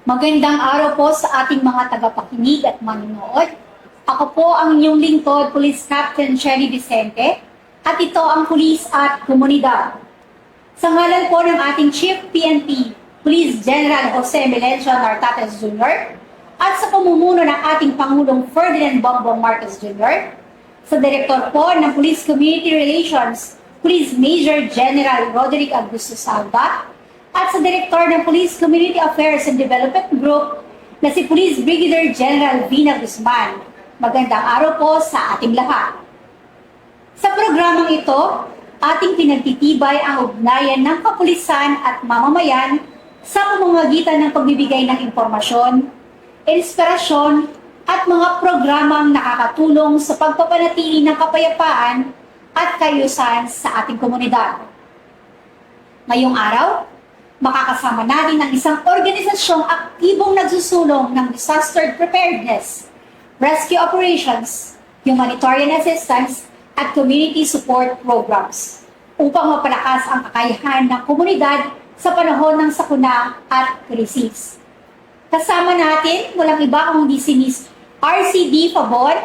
Magandang araw po sa ating mga tagapakinig at manonood. Ako po ang inyong lingkod, Police Captain Shelly Vicente, at ito ang Pulis at Komunidad. Sa ngalan po ng ating Chief PNP, Police General Jose Melencio Nartates Jr., at sa pamumuno ng ating Pangulong Ferdinand Bongbong Marcos Jr., sa Direktor po ng Police Community Relations, Police Major General Roderick Augusto Salva, at sa Direktor ng Police Community Affairs and Development Group na si Police Brigadier General Vina Guzman. Magandang araw po sa ating lahat. Sa programang ito, ating pinagtitibay ang ugnayan ng kapulisan at mamamayan sa pamamagitan ng pagbibigay ng impormasyon, inspirasyon, at mga programang nakakatulong sa pagpapanatili ng kapayapaan at kaayusan sa ating komunidad. Ngayong araw, makakasama natin ang isang organisasyong aktibong nagsusulong ng disaster preparedness, rescue operations, humanitarian assistance, at community support programs upang mapalakas ang kakayahan ng komunidad sa panahon ng sakuna at krisis. Kasama natin, walang iba kundi si Ms. RCD Pabon.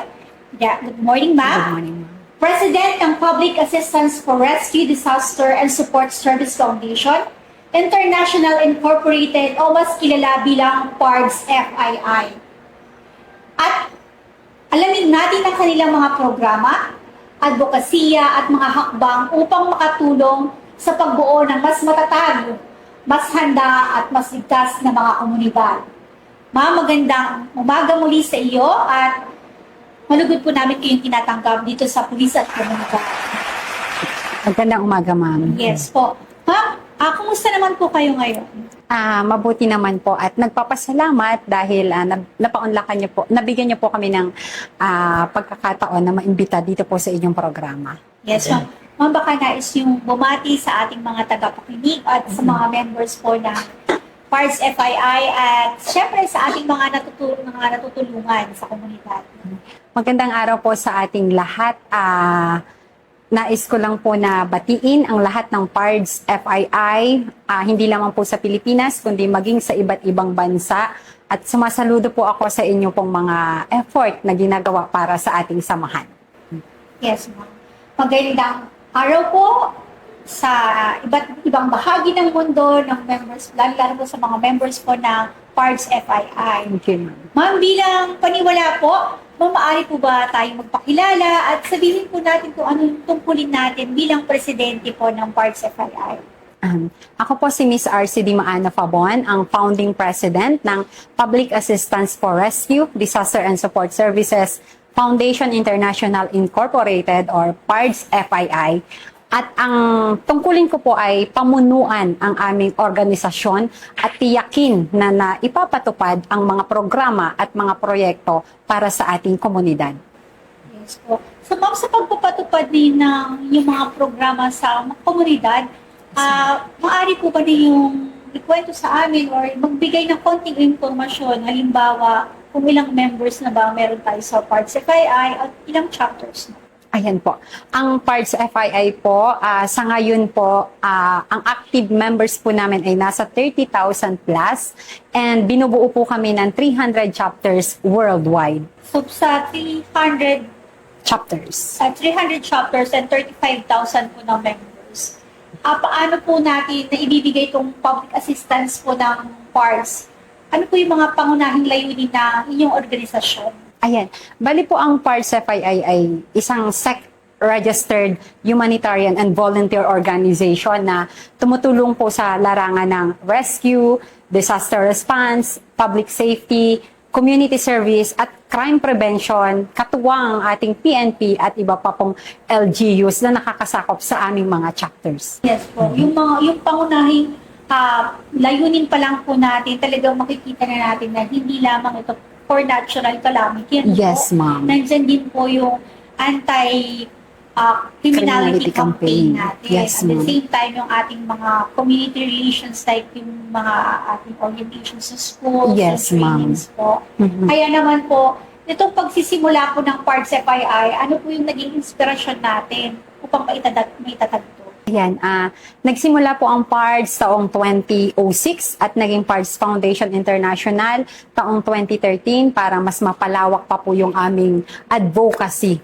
Good morning, ma'am. Good morning, ma'am. President ng Public Assistance for Rescue, Disaster, and Support Service Foundation, International Incorporated o mas kilala bilang PARDS FII. At alamin natin ang kanilang mga programa, advokasya at mga hakbang upang makatulong sa pagbuo ng mas matatag, mas handa at mas ligtas na mga komunidad. Ma'am, magandang umaga muli sa iyo at malugod po namin kayong tinatanggap dito sa Pulis at Komunidad. Magandang umaga, ma'am. Yes po. Ma'am, kumusta naman po kayo ngayon? Mabuti naman po at nagpapasalamat dahil napaunlakan niyo po, nabigyan niyo po kami ng pagkakataon na maimbita dito po sa inyong programa. Yes, ma'am. Ma'am, baka nais yung bumati sa ating mga tagapakinig at sa mga members po ng PARDS FII at syempre sa ating mga natutulungan sa komunidad. Magandang araw po sa ating lahat. Nais ko lang po na batiin ang lahat ng PARDS FII, hindi lamang po sa Pilipinas, kundi maging sa iba't ibang bansa. At sumasaludo po ako sa inyo pong mga effort na ginagawa para sa ating samahan. Yes, ma'am. Magandang araw po sa iba't ibang bahagi ng mundo ng members, lalo po sa mga members po ng PARDS FII. Thank you, ma'am. Ma'am, bilang paniwala po, maaari po ba tayong magpakilala at sabihin po natin kung ano yung tungkulin natin bilang presidente po ng PARDS FII? Ako po si Ms. RCD Maana Fabon, ang founding president ng Public Assistance for Rescue, Disaster and Support Services Foundation International Incorporated or PARDS FII. At ang tungkulin ko po ay pamunuan ang aming organisasyon at tiyakin na ipapatupad ang mga programa at mga proyekto para sa ating komunidad. Yes po. So ma'am, sa pagpapatupad din ng yung mga programa sa mga komunidad, maaari po ba din yung ikwento sa amin or magbigay ng konting impormasyon, halimbawa kung ilang members na ba meron tayo sa PARDS FII at ilang chapters na? Ayan po. Ang PARDS FII po, sa ngayon po, ang active members po namin ay nasa 30,000 plus and binubuo po kami ng 300 chapters worldwide. So sa 300 Chapters. 300 chapters and 35,000 po ng members. Paano po natin na ibibigay itong public assistance po ng PARDS? Ano po yung mga pangunahing layunin ng inyong organisasyon? Ayan. Bali po ang PARDS FII ay isang SEC-registered humanitarian and volunteer organization na tumutulong po sa larangan ng rescue, disaster response, public safety, community service at crime prevention, katuwang ang ating PNP at iba pa pong LGUs na nakakasakop sa aming mga chapters. Yes po. Yung pangunahing layunin pa lang po natin, talagang makikita na natin na hindi lamang ito for natural calamity. Yes, ma'am. Nandyan din po yung anti-criminality campaign natin. Yes, At the ma'am. same time, yung ating mga community relations like yung mga ating orientations sa schools, Yes, and trainings po. Kaya naman po, itong pagsisimula po ng PARDS FII, ano po yung naging inspirasyon natin upang maitatag to? Ayan, nagsimula po ang PARDS taong 2006 at naging PARDS Foundation International taong 2013 para mas mapalawak pa po yung aming advocacy.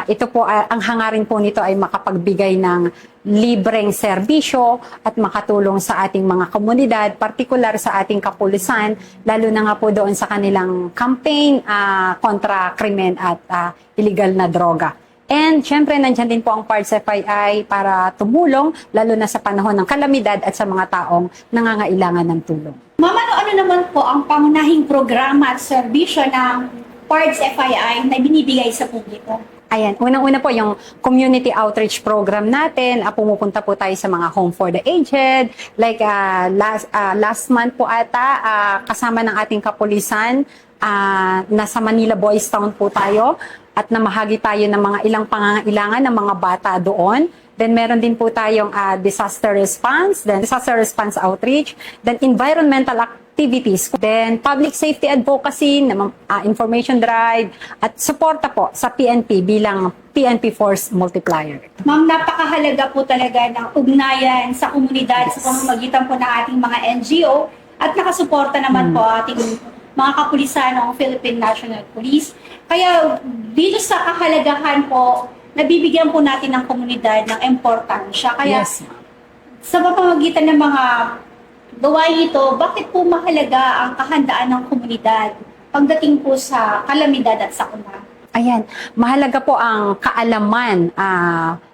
Ito po, ang hangarin po nito ay makapagbigay ng libreng serbisyo at makatulong sa ating mga komunidad, partikular sa ating kapulisan, lalo na nga po doon sa kanilang campaign kontra krimen at illegal na droga. And syempre, nandiyan din po ang PARDS FII para tumulong, lalo na sa panahon ng kalamidad at sa mga taong nangangailangan ng tulong. Ma'am, ano naman po ang pangunahing programa at serbisyo ng PARDS FII na binibigay sa publiko? Ayan, unang-una po yung community outreach program natin. Pumupunta po tayo sa mga home for the aged. Like last month po ata, kasama ng ating kapulisan, nasa Manila Boys Town po tayo at namahagi tayo ng mga ilang pangangailangan ng mga bata doon. Then meron din po tayong disaster response, then disaster response outreach, then environmental activities, then public safety advocacy, information drive, at suporta po sa PNP bilang PNP Force Multiplier. Ma'am, napakahalaga po talaga ng ugnayan sa komunidad sa pamamagitan po ng ating mga NGO at nakasuporta naman po ating mga kapulisan ng Philippine National Police. Kaya dito sa kahalagahan po, nabibigyan po natin ng komunidad ng importansya. Kaya Yes. sa pamamagitan ng mga gawain ito, bakit po mahalaga ang kahandaan ng komunidad pagdating po sa kalamidad at sakuna? Ayan, mahalaga po ang kaalaman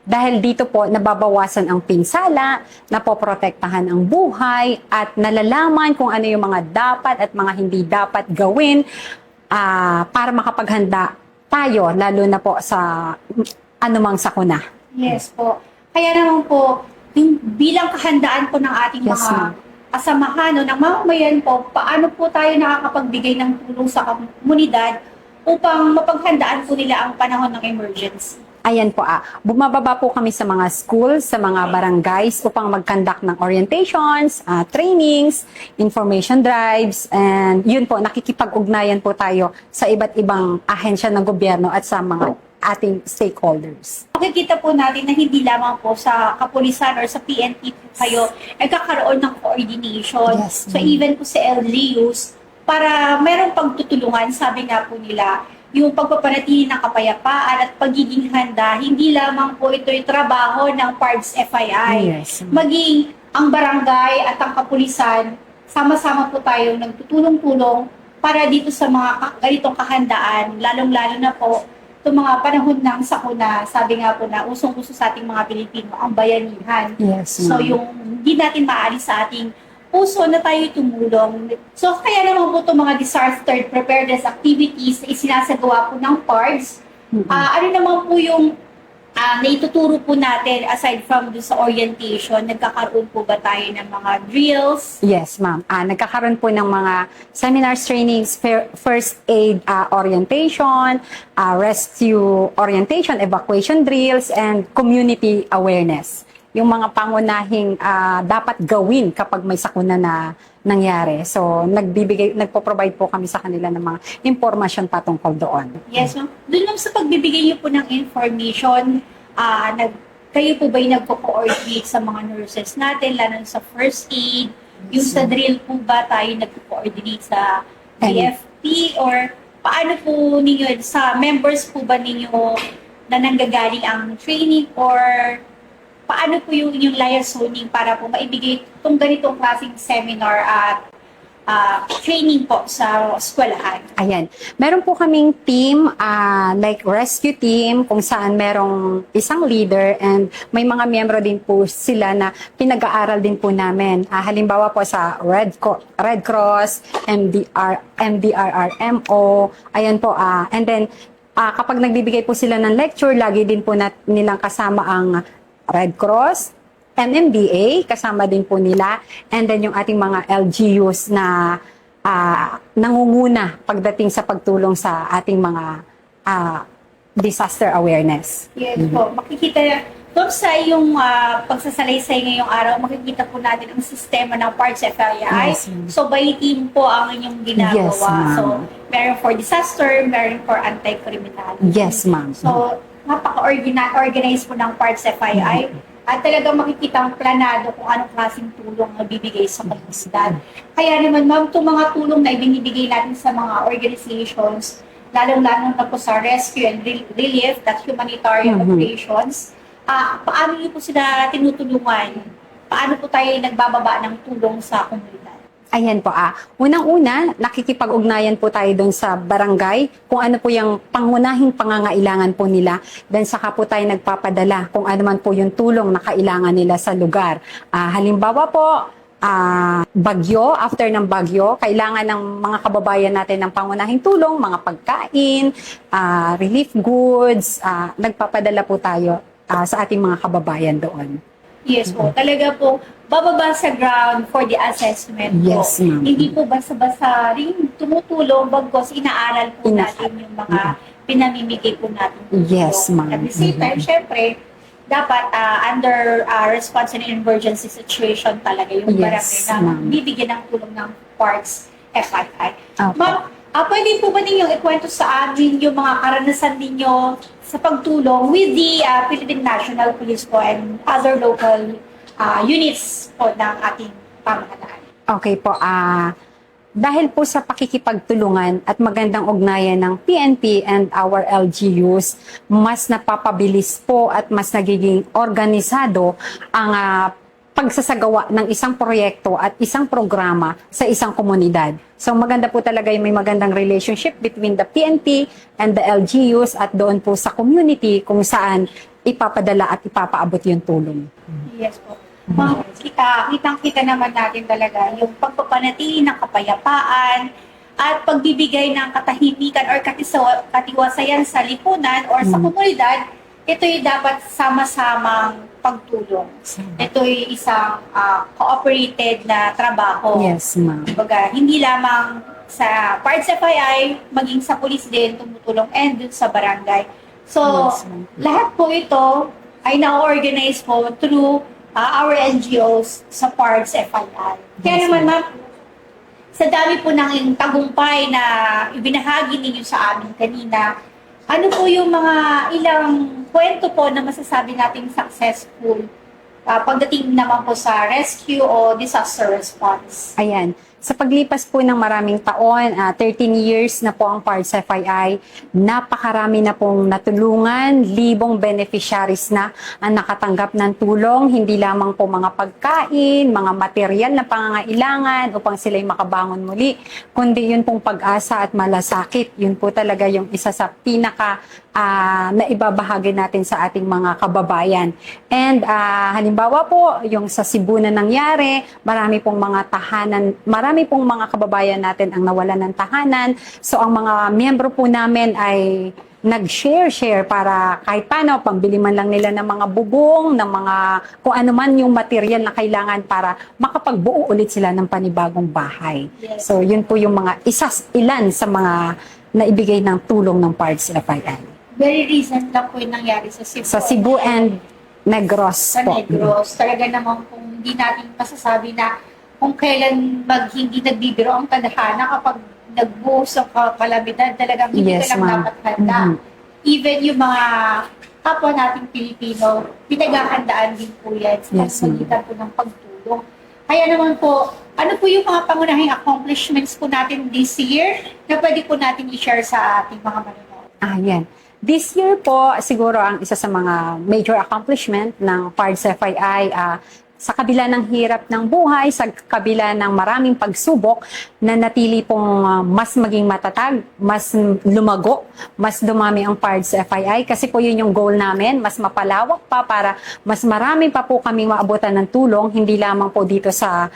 dahil dito po nababawasan ang pinsala, napoprotektahan ang buhay at nalalaman kung ano yung mga dapat at mga hindi dapat gawin para makapaghanda tayo, lalo na po sa anumang sakuna. Yes po. Kaya naman po, yung bilang kahandaan po ng ating Yes, mga ma'am. kasamahan o ng mamamayan po, paano po tayo nakakapagbigay ng tulong sa komunidad upang mapaghandaan po nila ang panahon ng emergency? Ayan po bumababa po kami sa mga schools, sa mga barangays upang mag-conduct ng orientations, trainings, information drives, and yun po, nakikipag-ugnayan po tayo sa iba't ibang ahensya ng gobyerno at sa mga ating stakeholders. Makikita po natin na hindi lamang po sa kapulisan or sa PNP po kayo nagkakaroon ng coordination. Yes, So ma'am. even po sa LGUs, para merong pagtutulungan, sabi nga po nila, yung pagpapanatili ng kapayapaan at pagiging handa, hindi lamang po ito'y trabaho ng PARDS FII. Yes. Maging ang barangay at ang kapulisan, sama-sama po tayo nagtutulong-tulong para dito sa mga ganitong kahandaan, lalong-lalo na po itong mga panahon ng sakuna, sabi nga po na usong-uso sa ating mga Pilipino, ang bayanihan. Yes, So ma'am. yung hindi natin maalis sa ating puso na tayo tumulong. So kaya naman po itong mga disaster preparedness activities na isinasagawa po ng PARDS. Ano naman po yung naituturo po natin aside from dun sa orientation, nagkakaroon po ba tayo ng mga drills? Yes, ma'am. Nagkakaroon po ng mga seminars, trainings, first aid orientation, rescue orientation, evacuation drills, and community awareness. Yung mga pangunahing dapat gawin kapag may sakuna na nangyari. So, nagpo-provide po kami sa kanila ng mga impormasyon patungkol doon. Yes, ma'am. Doon lang sa pagbibigay niyo po ng information, kayo po ba'y nagko-coordinate sa mga nurses natin, lalo sa first aid? Yung sa drill po ba tayo nagko-coordinate sa AFP? Or paano po ninyo, sa members po ba ninyo na nanggagaling ang training? Or paano po yung inyong liaisoning para po maibigay itong ganitong klaseng seminar at training po sa eskwelahan? Ayan. Meron po kaming team, like rescue team, kung saan merong isang leader and may mga miyembro din po sila na pinag-aaral din po namin. Halimbawa po sa Red Cross, MDRRMO, ayan po. And then, kapag nagbibigay po sila ng lecture, lagi din po nilang kasama ang Red Cross, MMDA, kasama din po nila, and then yung ating mga LGUs na nangunguna pagdating sa pagtulong sa ating mga disaster awareness. Yes po. Makikita doon sa iyong pagsasalaysay ngayong araw, makikita po natin ang sistema ng PARDS FII. Yes, ma'am. So, by team po ang inyong ginagawa. Yes, ma'am. So, meron for disaster, meron for anti-criminality. Yes, ma'am. So, napaka-organize po ng PARDS FII. at talagang makikita ang planado kung anong klaseng tulong na bibigay sa komunidad. Kaya naman ma'am, itong mga tulong na ibinibigay natin sa mga organizations, lalong-lalo na po sa rescue and relief, that humanitarian operations, paano niyo po sila tinutulungan? Paano po tayo nagbababa ng tulong sa komunidad? Ayan po Unang-una, nakikipag-ugnayan po tayo doon sa barangay kung ano po yung pangunahing pangangailangan po nila. Then saka po tayo nagpapadala kung ano man po yung tulong na kailangan nila sa lugar. Halimbawa po, bagyo, after ng bagyo, kailangan ng mga kababayan natin ng pangunahing tulong, mga pagkain, relief goods, nagpapadala po tayo sa ating mga kababayan doon. Yes po, talaga po, bababa sa ground for the assessment po. Yes, ma'am. Hindi po basta-basta rin tumutulong, bagkos inaaral po natin yung mga pinamimigay po natin. Yes, ma'am. At the same time, syempre, dapat under response and emergency situation talaga yung Yes, barangay na ma'am. bibigyan ng tulong ng parts FII. Opo. Ma'am, pwede po ba ninyong ikwento sa amin yung mga karanasan ninyo sa pagtulong with the Philippine National Police po and other local units po ng ating pamahalaan? Okay po, dahil po sa pakikipagtulungan at magandang ugnayan ng PNP and our LGUs, mas napapabilis po at mas nagiging organisado ang pagsasagawa ng isang proyekto at isang programa sa isang komunidad. So maganda po talaga yung may magandang relationship between the PNP and the LGUs at doon po sa community kung saan ipapadala at ipapaabot yung tulong. Yes po. Ma'am, kitang-kita naman natin talaga yung pagpapanatili ng kapayapaan at pagbibigay ng katahimikan or katiwasayan sa lipunan or sa komunidad. Ito'y dapat sama-samang pagtulong. Ito'y isang cooperated na trabaho. Yes, ma'am. Kumbaga, hindi lamang sa parts FII, maging sa police din tumutulong and dun sa barangay. So, Yes, ma'am. lahat po ito ay na-organize po through our NGOs sa parts FII. Kaya Yes, naman ma'am, sa dami po ng tagumpay na ibinahagi ninyo sa amin kanina, ano po yung mga ilang kwento po na masasabi nating successful pagdating naman po sa rescue o disaster response? Ayan. Sa paglipas po ng maraming taon, 13 years na po ang PARS FII, napakarami na pong natulungan, libong beneficiaries na ang nakatanggap ng tulong, hindi lamang po mga pagkain, mga material na pangangailangan upang sila'y makabangon muli, kundi yun pong pag-asa at malasakit. Yun po talaga yung isa sa pinaka na ibabahagi natin sa ating mga kababayan. And halimbawa po, yung sa Cebu na nangyari, marami pong mga kababayan natin ang nawalan ng tahanan. So ang mga miyembro po namin ay nag-share para kahit paano, pambili man lang nila ng mga bubong, ng mga kung ano man yung material na kailangan para makapagbuo ulit sila ng panibagong bahay. Yes. So yun po yung mga ilan sa mga naibigay ng tulong ng PARS FII. Very recent lang po yung nangyari sa Cebu. Sa Cebu and Negros Sa po. Negros. Talaga naman kung hindi natin masasabi na kung kailan hindi nagbibiro ang tadhana kapag nagbuhos ang kalamidad, talagang hindi Yes, ka lang ma'am. dapat handa. Even yung mga kapwa nating Pilipino, pinaghahandaan din po yan sa Yes, ma'am. pagpagitan po ng pagtulong. Kaya naman po, ano po yung mga pangunahing accomplishments po natin this year na pwede po natin i-share sa ating mga manonood? Yan. This year po, siguro ang isa sa mga major accomplishment ng PARS FII, sa kabila ng hirap ng buhay, sa kabila ng maraming pagsubok, na natili pong mas maging matatag, mas lumago, mas dumami ang PARS FII. Kasi po yun yung goal namin, mas mapalawak pa para mas marami pa po kaming maabutan ng tulong, hindi lamang po dito sa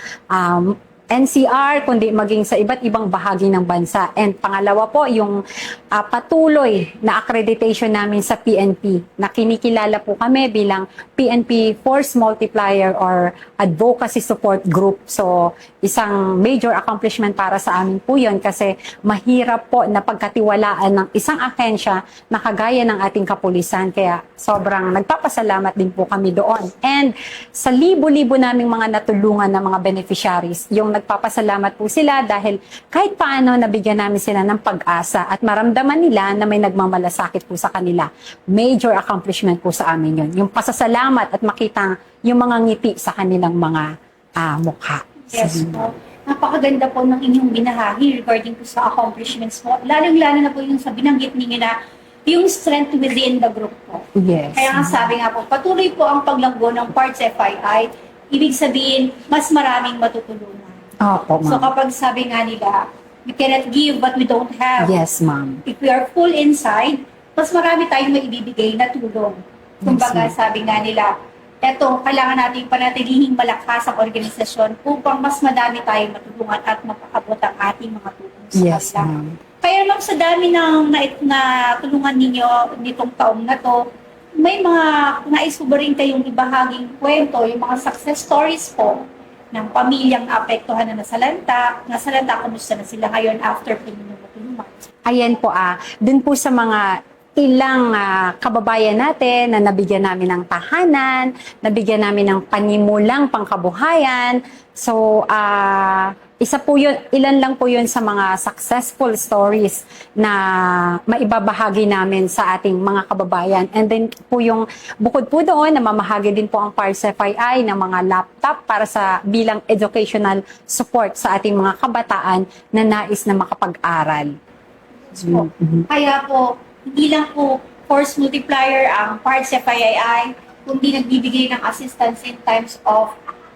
NCR, kundi maging sa iba't ibang bahagi ng bansa. And pangalawa po, yung patuloy na accreditation namin sa PNP, na kinikilala po kami bilang PNP Force Multiplier or Advocacy Support Group. So, isang major accomplishment para sa amin po yun kasi mahirap po na pagkatiwalaan ng isang ahensya na kagaya ng ating kapulisan. Kaya sobrang nagpapasalamat din po kami doon. And sa libo-libo naming mga natulungan ng mga beneficiaries, yung nagpapasalamat po sila dahil kahit paano nabigyan namin sila ng pag-asa at maramdaman nila na may nagmamalasakit po sa kanila. Major accomplishment po sa amin yun. Yung pasasalamat at makita yung mga ngiti sa kanilang mga mukha. Yes po. Napakaganda po ng inyong binahagi regarding po sa accomplishments po. Lalong-lalo na po yung sa binanggit ninyo na yung strength within the group po. Yes. Kaya nga sabi nga po, patuloy po ang paglanggo ng Parts FII. Ibig sabihin, mas maraming matutulungan. Opo, So ma'am. kapag sabi nga nila, we cannot give what we don't have. Yes, ma'am. If we are full inside, mas marami tayong maibibigay na tulong. Kumbaga, Yes, sabi nga nila, eto, kailangan natin panatilihing malakas ang organisasyon upang mas madami tayong matulungan at mapaabot ang ating mga tulong sa Yes, kanila. ma'am. Kaya ma'am, sa dami ng na tulungan ninyo nitong taong na to, may mga nais ko ba rin kayong ibahaging kwento, yung mga success stories po ng pamilyang apektuhan na nasalanta, kamusta na sila ngayon after po ninyo matulungan? Ayan po dun po sa mga ilang kababayan natin na nabigyan namin ng tahanan, nabigyan namin ng panimulang pangkabuhayan. So, isa po yun, ilan lang po yun sa mga successful stories na maibabahagi namin sa ating mga kababayan. And then po yung bukod po doon, namamahagi din po ang Parts FII ng mga laptop para sa bilang educational support sa ating mga kabataan na nais na makapag-aral. Po. Kaya po, hindi lang po force multiplier ang Parts FII, kundi nagbibigay ng assistance in times of,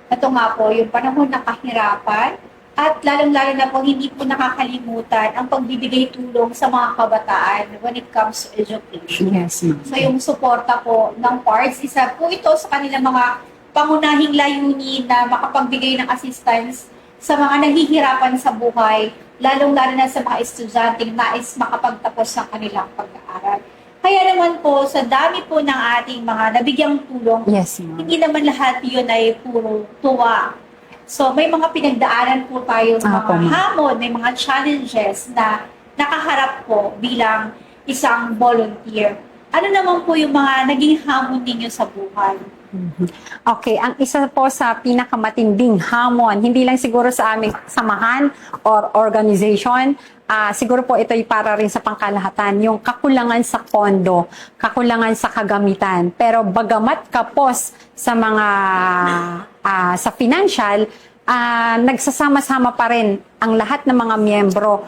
ito nga po, yung panahon ng kahirapan, at lalong-lalo na po hindi po nakakalimutan ang pagbibigay tulong sa mga kabataan when it comes to education. Yes, ma'am. So yung suporta po ng Parts, isa po ito sa kanilang mga pangunahing layunin na makapagbigay ng assistance sa mga nahihirapan sa buhay, lalong-lalo na sa mga estudyanteng nais makapagtapos ng kanilang pag-aaral. Kaya naman po, sa dami po ng ating mga nabigyang tulong, Yes, ma'am. hindi naman lahat yun ay puro tuwa. So may mga pinagdaanan po tayong mga ma'am. hamon, may mga challenges na nakaharap po bilang isang volunteer. Ano naman po yung mga naging hamon ninyo sa buhay? Okay, ang isa po sa pinakamatinding hamon, hindi lang siguro sa aming samahan or organization, siguro po ito ay para rin sa pangkalahatan, yung kakulangan sa pondo, kakulangan sa kagamitan. Pero bagamat kapos sa mga sa financial, nagsasama-sama pa rin ang lahat ng mga miyembro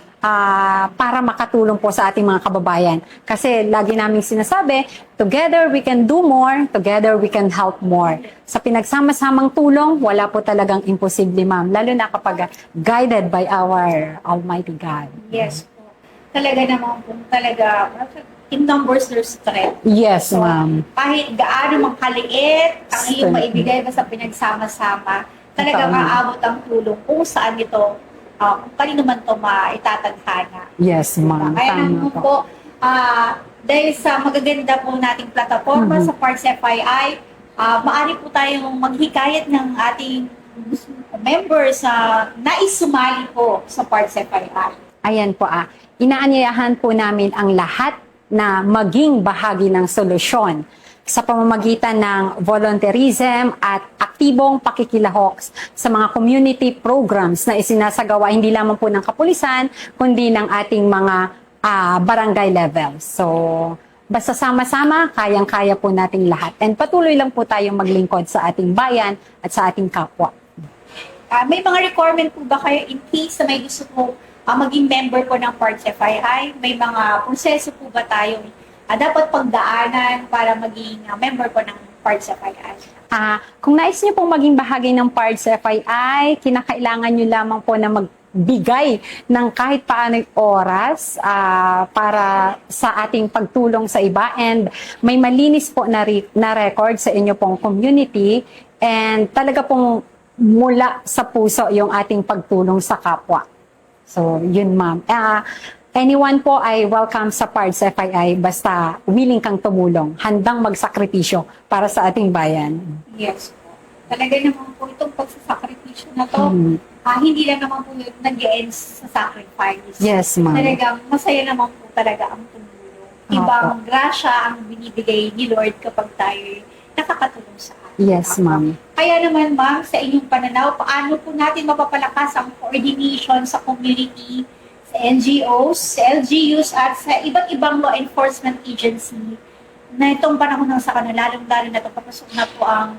para makatulong po sa ating mga kababayan. Kasi lagi naming sinasabi, together we can do more, together we can help more. Sa pinagsama-samang tulong, wala po talagang imposible, ma'am. Lalo na kapag guided by our Almighty God. Yes po. Talaga naman po, talaga, in numbers there's strength. Yes, So, ma'am. kahit gaano mang kaliit ang iyong Strength. maibigay basta pinagsama-sama, talagang Totoo. aabot ang tulong kung saan ito, kung kanino man ito maitatadhana. Yes, ma'am. Kaya Tama naman po. po, dahil sa magaganda po nating plataforma sa Parts FII, maaari po tayong maghikayat ng ating members na nais sumali po sa Parts FII. Ayan po inaanyayahan po namin ang lahat na maging bahagi ng solusyon sa pamamagitan ng volunteerism at aktibong pakikilahok sa mga community programs na isinasagawa hindi lamang po ng kapulisan, kundi ng ating mga barangay level. So, basta sama-sama, kayang-kaya po nating lahat. And patuloy lang po tayong maglingkod sa ating bayan at sa ating kapwa. May mga requirement po ba kayo in case na may gusto po maging member po ng Parts FII? May mga proseso po ba tayong dapat pagdaanan para maging member po ng Parts FII? Kung nais niyo pong maging bahagi ng Parts FII, kinakailangan niyo lamang po na magbigay ng kahit paano'y oras para sa ating pagtulong sa iba, and may malinis po na record sa inyo pong community, and talaga pong mula sa puso yung ating pagtulong sa kapwa. So, yun, ma'am. Anyone po ay welcome sa Parts FII basta willing kang tumulong, handang magsakripisyo para sa ating bayan. Yes po. Talaga naman po itong pagsasakripisyo na to, hindi lang naman po yung nag-e-end sa sacrifice. Yes, ma'am. Talagang masaya naman po talaga ang tumulong. Ibang grasya ang binibigay ni Lord kapag tayo nakakatulong sa atin. Yes, ma'am. Kaya naman, ma'am, sa inyong pananaw, paano po natin mapapalakas ang coordination sa community, sa NGOs, sa LGUs, at sa iba't ibang law enforcement agency na itong panahon ng sakuna, lalong-lalo na ito, papasok na po ang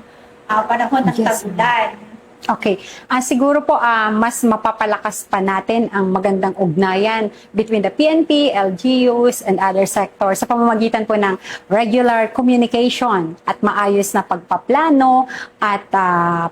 panahon ng Yes, tagulan. Okay. Siguro po mas mapapalakas pa natin ang magandang ugnayan between the PNP, LGUs, and other sectors sa pamamagitan po ng regular communication at maayos na pagpaplano at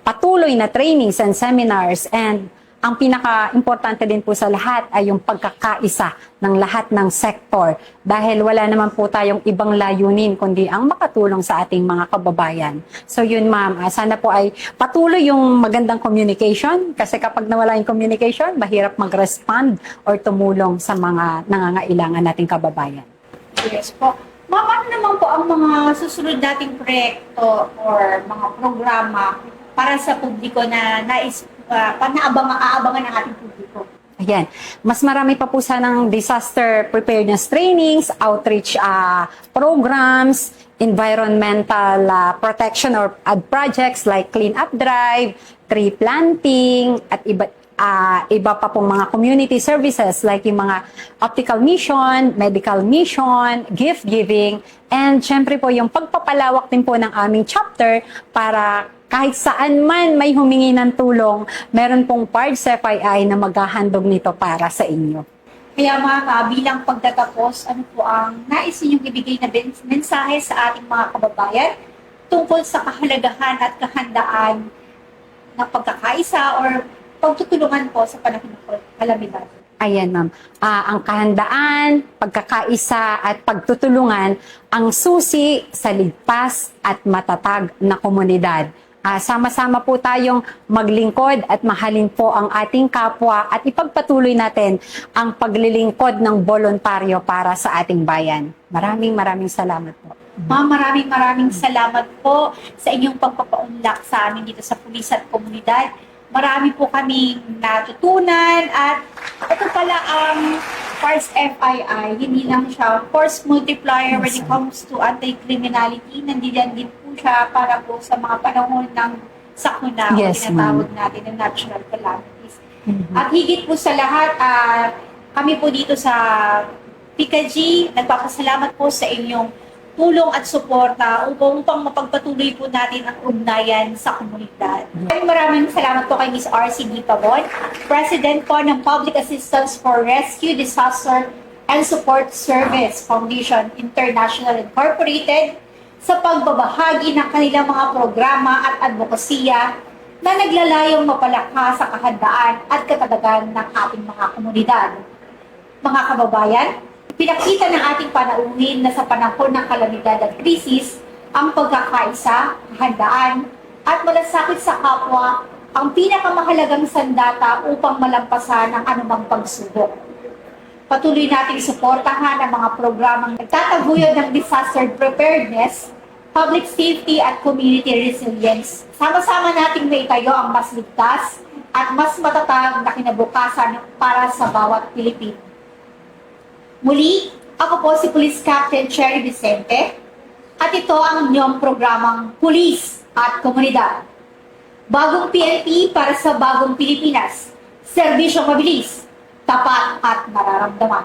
patuloy na trainings and seminars. And ang pinaka-importante din po sa lahat ay yung pagkakaisa ng lahat ng sektor dahil wala naman po tayong ibang layunin kundi ang makatulong sa ating mga kababayan. So yun ma'am, sana po ay patuloy yung magandang communication kasi kapag nawala yung communication, mahirap mag-respond or tumulong sa mga nangangailangan nating kababayan. Yes po. Ma'am, ano naman po ang mga susunod nating proyekto or mga programa para sa publiko na aabangan ng ating publiko? Ayan. Mas marami pa po sanang disaster preparedness trainings, outreach programs, environmental protection or projects like clean up drive, tree planting, at iba pa pong mga community services like yung mga optical mission, medical mission, gift giving, and syempre po yung pagpapalawak din po ng aming chapter para kahit saan man may humingi ng tulong, meron pong PARDS FII na maghahandog nito para sa inyo. Kaya mga bilang pagtatapos, ano po ang nais ninyong ibigay na mensahe sa ating mga kababayan tungkol sa kahalagahan at kahandaan ng pagkakaisa or pagtutulungan po sa panahon ng kalamidad? Ayan, ma'am. Ang kahandaan, pagkakaisa at pagtutulungan ang susi sa ligtas at matatag na komunidad. Sama-sama po tayong maglingkod at mahalin po ang ating kapwa at ipagpatuloy natin ang paglilingkod ng voluntaryo para sa ating bayan. Maraming salamat po. Ma'am, maraming salamat po sa inyong pagpapaunlak sa amin dito sa Pulis at Komunidad. Marami po kaming natutunan at ito pala ang PARDS FII, hindi lang siya force multiplier when it comes to anti-criminality. Nandiyan din po siya para po sa mga panahon ng sakuna o tinatawag natin ng natural calamities. At higit po sa lahat, kami po dito sa PICAG, nagpapasalamat po sa inyong tulong at suporta upang mapagpatuloy po natin ang ugnayan sa komunidad. Maraming salamat po kay Ms. R.C.D. Pabon, President po ng Public Assistance for Rescue, Disaster, and Support Service Foundation International Incorporated sa pagbabahagi ng kanilang mga programa at advokasya na naglalayong mapalakas sa kahandaan at katatagan ng ating mga komunidad. Mga kababayan, pinakita ng ating panauhin na sa panahon ng kalamidad at krisis, ang pagkakaisa, kahandaan, at malasakit sa kapwa ang pinakamahalagang sandata upang malampasan ang anumang pagsubok. Patuloy nating suportahan ang mga programang nagtataguyod ng disaster preparedness, public safety at community resilience. Sama-sama nating maitayo ang mas ligtas at mas matatag na kinabukasan para sa bawat Pilipino. Muli, ako po si Police Captain Cherry Vicente at ito ang inyong programang Pulis at Komunidad. Bagong PNP para sa bagong Pilipinas. Serbisyong mabilis, tapat at mararamdaman.